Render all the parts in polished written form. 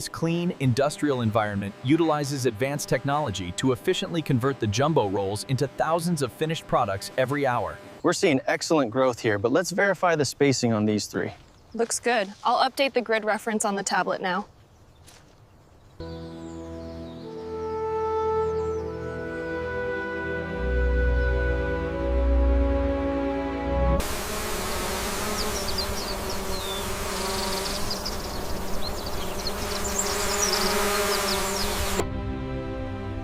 This clean, industrial environment utilizes advanced technology to efficiently convert the jumbo rolls into thousands of finished products every hour. We're seeing excellent growth here, but let's verify the spacing on these three. Looks good. I'll update the grid reference on the tablet now.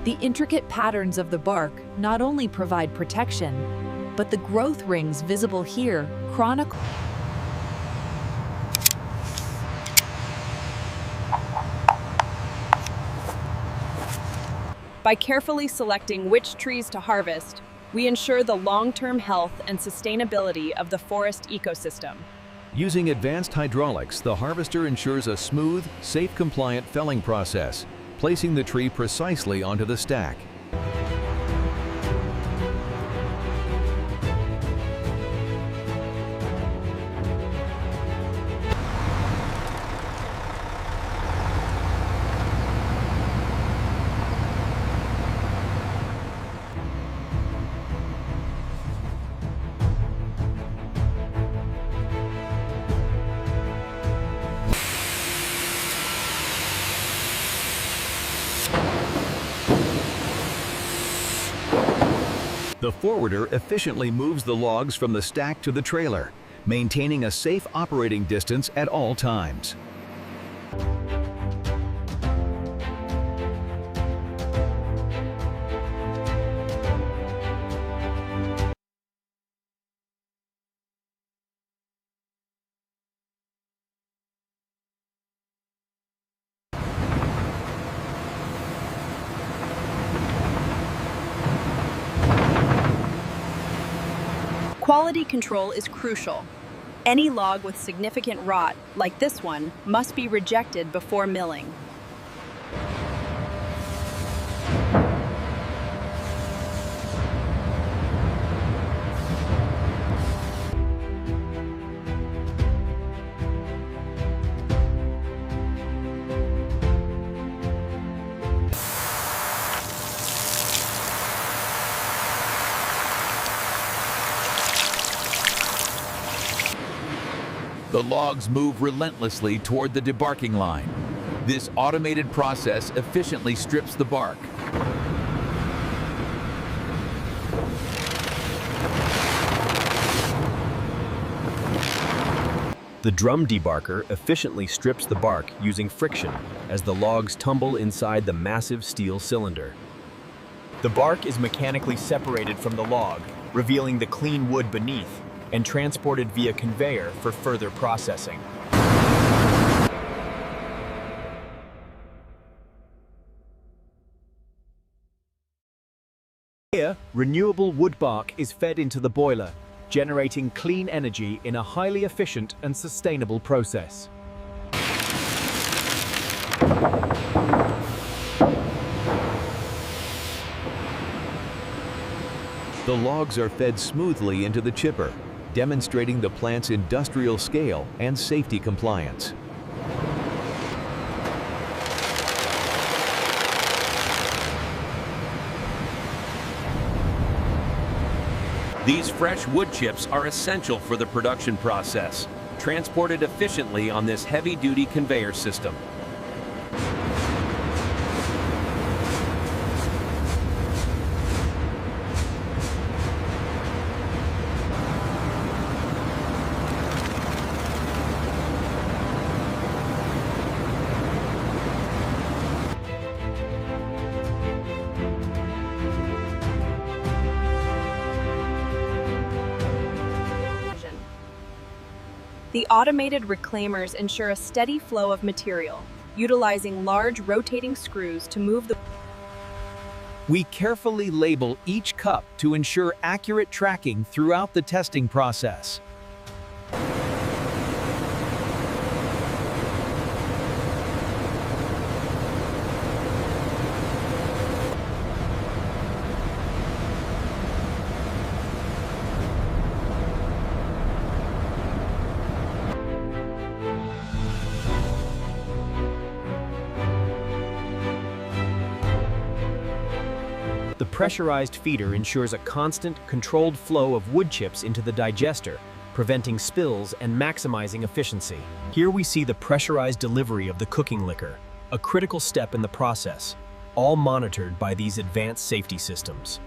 The intricate patterns of the bark not only provide protection, but the growth rings visible here chronicle. By carefully selecting which trees to harvest, we ensure the long-term health and sustainability of the forest ecosystem. Using advanced hydraulics, the harvester ensures a smooth, safe, compliant felling process, placing the tree precisely onto the stack. The forwarder efficiently moves the logs from the stack to the trailer, maintaining a safe operating distance at all times. Quality control is crucial. Any log with significant rot, like this one, must be rejected before milling. The logs move relentlessly toward the debarking line. This automated process efficiently strips the bark. The drum debarker efficiently strips the bark using friction as the logs tumble inside the massive steel cylinder. The bark is mechanically separated from the log, revealing the clean wood beneath, and transported via conveyor for further processing. Here, renewable wood bark is fed into the boiler, generating clean energy in a highly efficient and sustainable process. The logs are fed smoothly into the chipper, demonstrating the plant's industrial scale and safety compliance. These fresh wood chips are essential for the production process, transported efficiently on this heavy-duty conveyor system. The automated reclaimers ensure a steady flow of material, utilizing large rotating screws to move the... We carefully label each cup to ensure accurate tracking throughout the testing process. The pressurized feeder ensures a constant, controlled flow of wood chips into the digester, preventing spills and maximizing efficiency. Here we see the pressurized delivery of the cooking liquor, a critical step in the process, all monitored by these advanced safety systems.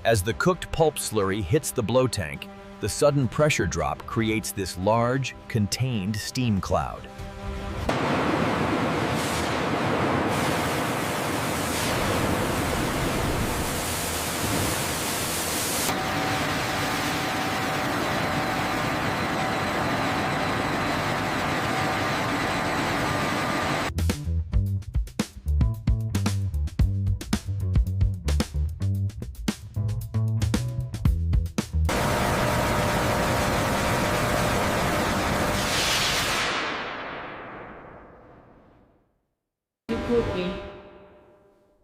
As the cooked pulp slurry hits the blow tank, the sudden pressure drop creates this large, contained steam cloud.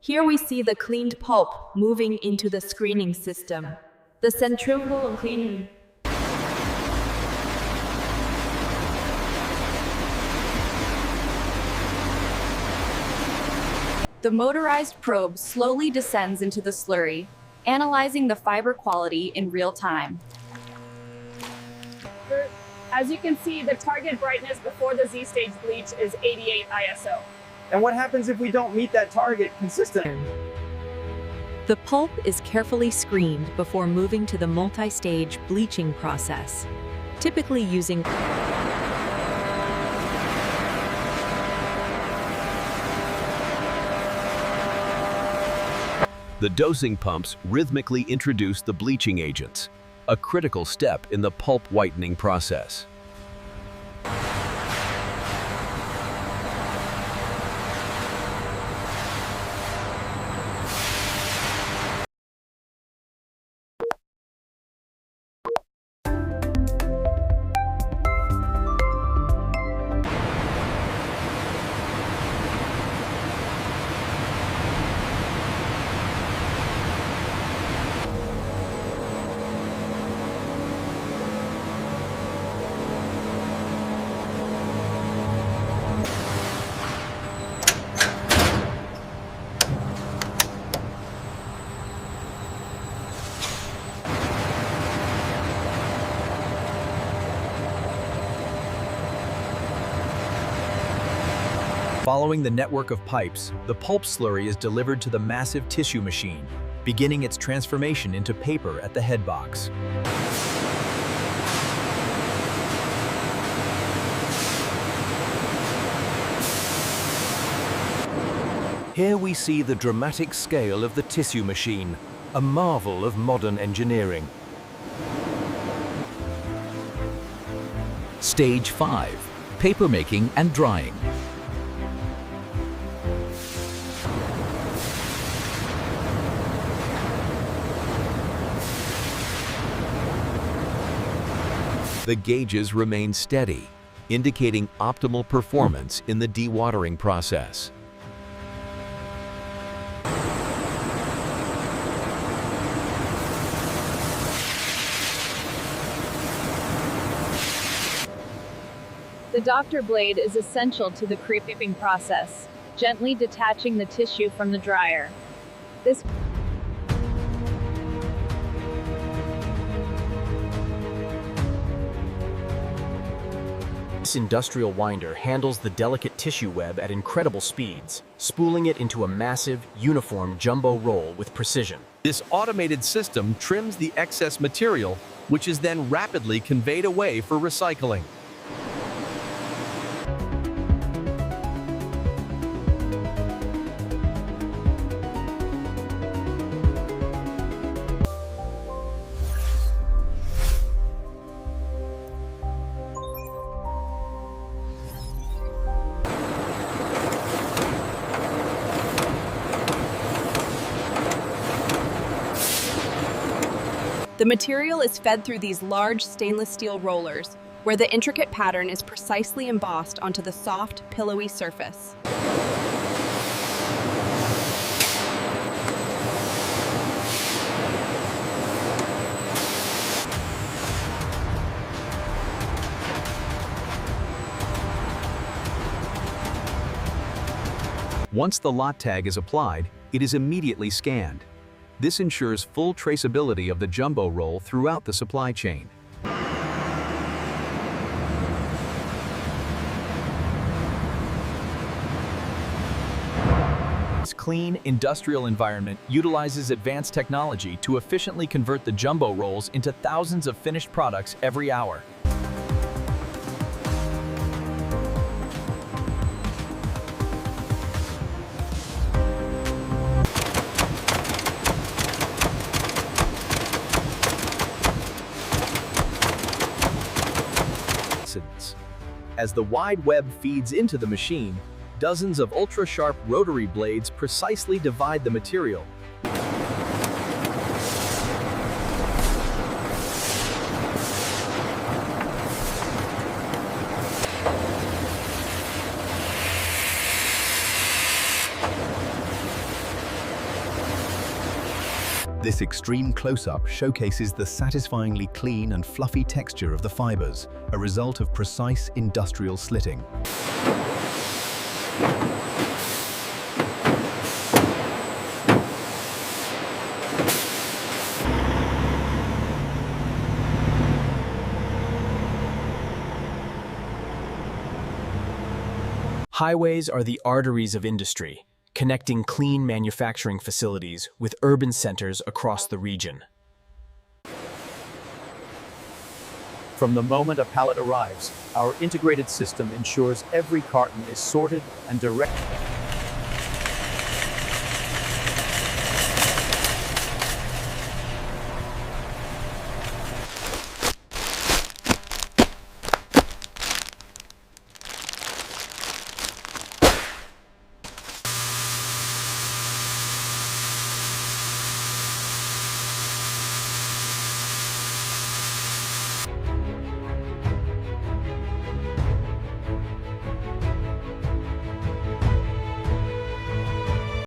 Here we see the cleaned pulp moving into the screening system. The centrifugal cleaning. The motorized probe slowly descends into the slurry, analyzing the fiber quality in real time. As you can see, the target brightness before the Z-stage bleach is 88 ISO. And what happens if we don't meet that target consistently? The pulp is carefully screened before moving to the multi-stage bleaching process, typically using The dosing pumps rhythmically introduce the bleaching agents, a critical step in the pulp whitening process. Following the network of pipes, the pulp slurry is delivered to the massive tissue machine, beginning its transformation into paper at the head box. Here we see the dramatic scale of the tissue machine, a marvel of modern engineering. Stage 5: Paper making and drying. The gauges remain steady, indicating optimal performance in the dewatering process. The doctor blade is essential to the creeping process, gently detaching the tissue from the dryer. This industrial winder handles the delicate tissue web at incredible speeds, spooling it into a massive, uniform jumbo roll with precision. This automated system trims the excess material, which is then rapidly conveyed away for recycling. The material is fed through these large stainless steel rollers, where the intricate pattern is precisely embossed onto the soft, pillowy surface. Once the lot tag is applied, it is immediately scanned. This ensures full traceability of the jumbo roll throughout the supply chain. This clean, industrial environment utilizes advanced technology to efficiently convert the jumbo rolls into thousands of finished products every hour. As the wide web feeds into the machine, dozens of ultra-sharp rotary blades precisely divide the material. This extreme close-up showcases the satisfyingly clean and fluffy texture of the fibers, a result of precise industrial slitting. Highways are the arteries of industry, connecting clean manufacturing facilities with urban centers across the region. From the moment a pallet arrives, our integrated system ensures every carton is sorted and directed.